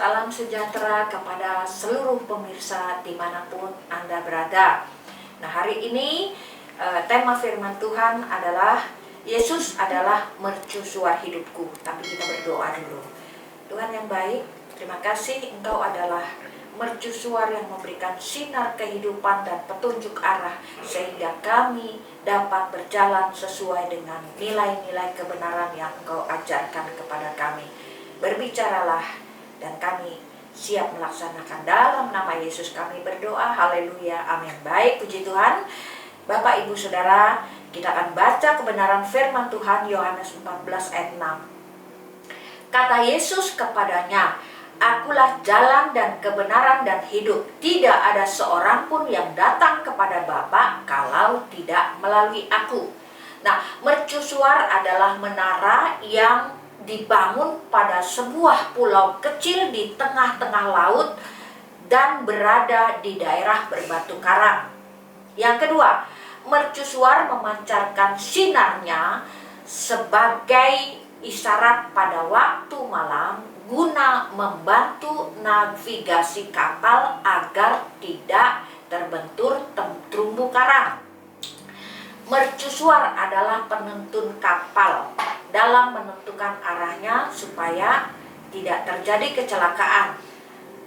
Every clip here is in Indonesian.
Salam sejahtera kepada seluruh pemirsa dimanapun Anda berada. Nah, hari ini tema firman Tuhan adalah Yesus adalah mercusuar hidupku. Tapi kita berdoa dulu. Tuhan yang baik, terima kasih Engkau adalah mercusuar yang memberikan sinar kehidupan dan petunjuk arah, sehingga kami dapat berjalan sesuai dengan nilai-nilai kebenaran yang Engkau ajarkan kepada kami. Berbicaralah dan kami siap melaksanakan. Dalam nama Yesus kami berdoa, haleluya, amin. Baik, puji Tuhan. Bapak, Ibu, Saudara, kita akan baca kebenaran firman Tuhan Yohanes 14 ayat 6. Kata Yesus kepadanya, Akulah jalan dan kebenaran dan hidup. Tidak ada seorang pun yang datang kepada Bapa kalau tidak melalui aku. Nah, mercusuar adalah menara yang dibangun pada sebuah pulau kecil di tengah-tengah laut dan berada di daerah berbatu karang. Yang kedua, mercusuar memancarkan sinarnya sebagai isyarat pada waktu malam guna membantu navigasi kapal agar tidak terbentur terumbu karang. Mercusuar adalah penuntun kapal dalam menentukan arahnya supaya tidak terjadi kecelakaan.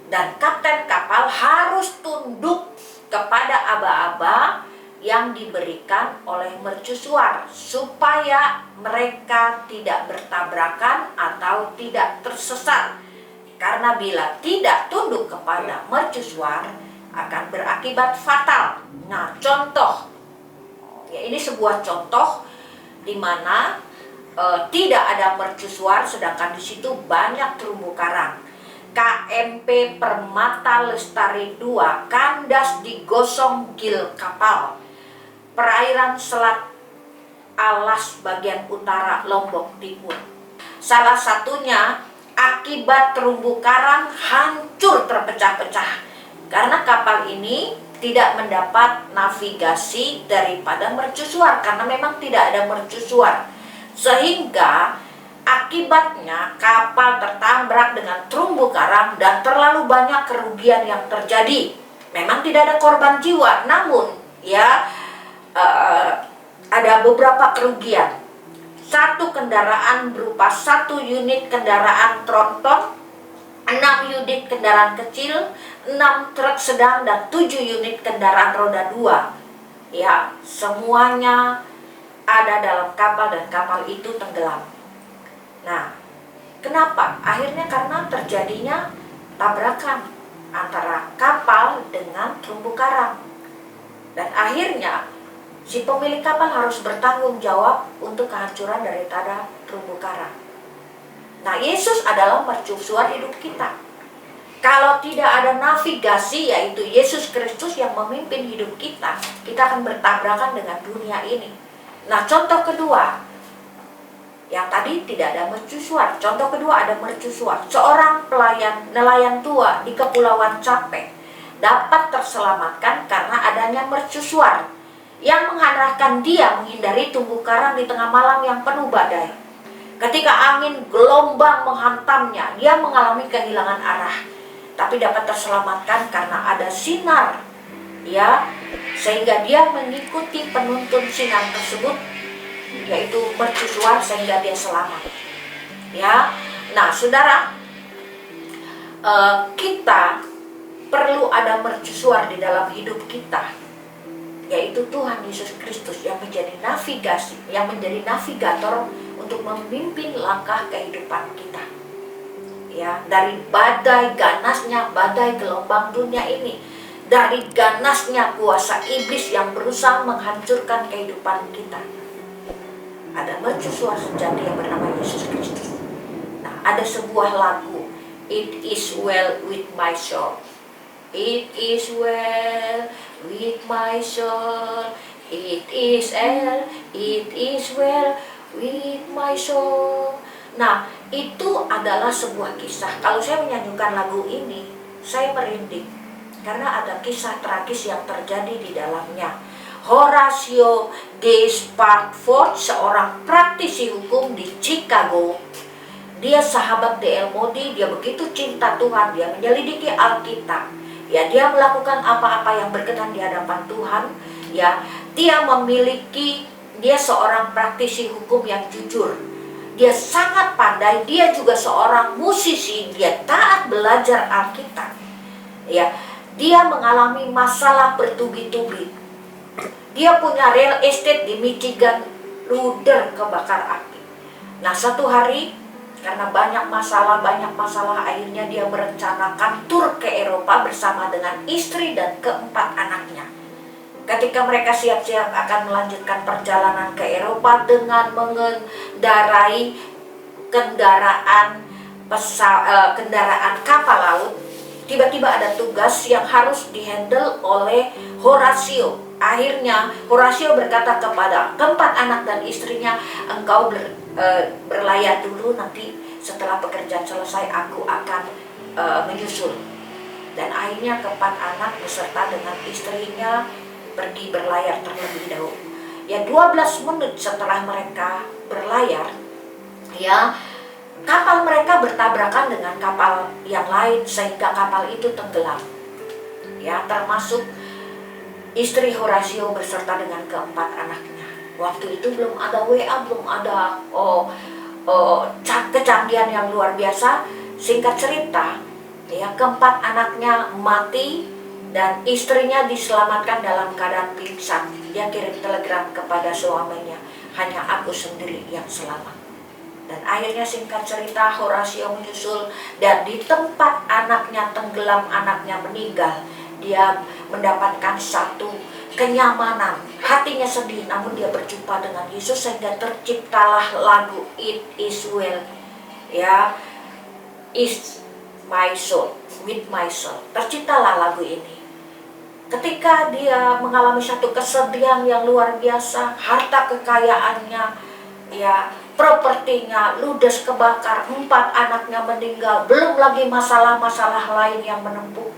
Dan kapten kapal harus tunduk kepada aba-aba yang diberikan oleh mercusuar supaya mereka tidak bertabrakan atau tidak tersesat. Karena bila tidak tunduk kepada mercusuar akan berakibat fatal. Nah, contoh, ya ini sebuah contoh di mana tidak ada mercusuar sedangkan di situ banyak terumbu karang. KMP Permata Lestari 2 kandas di gosong gil kapal perairan Selat Alas bagian utara Lombok Timur. Salah satunya akibat terumbu karang hancur terpecah-pecah karena kapal ini tidak mendapat navigasi daripada mercusuar, karena memang tidak ada mercusuar, sehingga akibatnya kapal tertabrak dengan terumbu karang dan terlalu banyak kerugian yang terjadi. Memang tidak ada korban jiwa, namun ada beberapa kerugian. Satu kendaraan berupa 1 unit kendaraan tronton, 6 unit kendaraan kecil, 6 truk sedang, dan 7 unit kendaraan roda 2. Ya, semuanya ada dalam kapal dan kapal itu tenggelam. Nah, kenapa? Akhirnya karena terjadinya tabrakan antara kapal dengan terumbu karang. Dan akhirnya si pemilik kapal harus bertanggung jawab untuk kehancuran daripada terumbu karang. Nah, Yesus adalah mercusuar hidup kita. Kalau tidak ada navigasi, yaitu Yesus Kristus yang memimpin hidup kita, kita akan bertabrakan dengan dunia ini. Nah, contoh kedua, yang tadi tidak ada mercusuar. Contoh kedua ada mercusuar. Seorang nelayan tua di Kepulauan Capek dapat terselamatkan karena adanya mercusuar yang mengarahkan dia menghindari terumbu karang di tengah malam yang penuh badai. Ketika angin gelombang menghantamnya, dia mengalami kehilangan arah, tapi dapat terselamatkan karena ada sinar, sehingga dia mengikuti penuntun sinar tersebut, yaitu mercusuar, sehingga dia selamat. Nah, saudara, kita perlu ada mercusuar di dalam hidup kita, yaitu Tuhan Yesus Kristus yang menjadi navigasi, yang menjadi navigator untuk memimpin langkah kehidupan kita. Dari badai ganasnya, badai gelombang dunia ini, dari ganasnya kuasa iblis yang berusaha menghancurkan kehidupan kita, ada mercusuar sejati yang bernama Yesus Kristus. Nah, ada sebuah lagu, It is well with my soul. It is well with my soul. It is well with my soul. Nah, itu adalah sebuah kisah. Kalau saya menyanyikan lagu ini, saya merinding karena ada kisah tragis yang terjadi di dalamnya. Horatio G. Sparkford, seorang praktisi hukum di Chicago, Dia sahabat D.L. Moody, dia begitu cinta Tuhan, dia menyelidiki Alkitab. Ya, dia melakukan apa-apa yang berkenan di hadapan Tuhan. Ya, dia seorang praktisi hukum yang jujur. Dia sangat pandai, dia juga seorang musisi, dia taat belajar Alkitab. Ya, dia mengalami masalah bertubi-tubi. Dia punya real estate di Michigan, luder kebakar api. Nah, satu hari karena banyak masalah, akhirnya dia merencanakan tur ke Eropa bersama dengan istri dan keempat anaknya. Ketika mereka siap-siap akan melanjutkan perjalanan ke Eropa dengan mengendarai kendaraan kapal laut, tiba-tiba ada tugas yang harus dihandle oleh Horatio. Akhirnya Horatio berkata kepada keempat anak dan istrinya, engkau berlayar dulu, nanti setelah pekerjaan selesai aku akan menyusul. Dan akhirnya keempat anak beserta dengan istrinya pergi berlayar terlebih dahulu. Ya, 12 menit setelah mereka berlayar, ya, kapal mereka bertabrakan dengan kapal yang lain sehingga kapal itu tenggelam. Ya, termasuk istri Horatio beserta dengan keempat anaknya. Waktu itu belum ada WA, belum ada kecanggihan yang luar biasa. Singkat cerita, ya, keempat anaknya mati dan istrinya diselamatkan dalam keadaan pingsan. Dia kirim telegram kepada suaminya, hanya aku sendiri yang selamat. Dan akhirnya singkat cerita, Horatio menyusul, dan di tempat anaknya tenggelam, anaknya meninggal, dia mendapatkan satu kenyamanan. Hatinya sedih, namun dia berjumpa dengan Yesus sehingga terciptalah lagu It Is Well. Ya, Is My Soul, With My Soul. Terciptalah lagu ini. Ketika dia mengalami satu kesedihan yang luar biasa, harta kekayaannya, ya, propertinya ludes kebakar, 4 anaknya meninggal, belum lagi masalah-masalah lain yang menumpuk.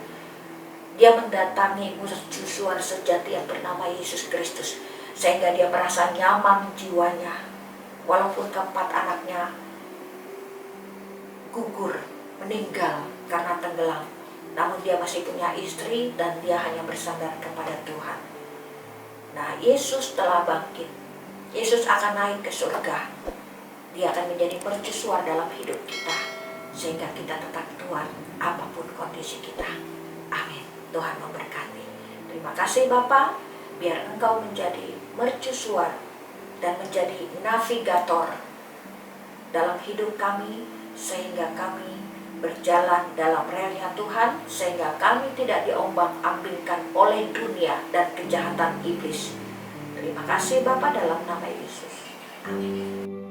Dia mendatangi mercusuar sejati yang bernama Yesus Kristus, sehingga dia merasa nyaman jiwanya. Walaupun keempat anaknya gugur, meninggal karena tenggelam, namun dia masih punya istri dan dia hanya bersandar kepada Tuhan. Nah, Yesus telah bangkit. Yesus akan naik ke surga. Dia akan menjadi mercusuar dalam hidup kita, sehingga kita tetap Tuhan apapun kondisi kita. Amin. Tuhan memberkati. Terima kasih Bapa, biar Engkau menjadi mercusuar dan menjadi navigator dalam hidup kami, sehingga kami berjalan dalam relnya Tuhan, sehingga kami tidak diombang-ambingkan oleh dunia dan kejahatan iblis. Terima kasih Bapa, dalam nama Yesus. Amin.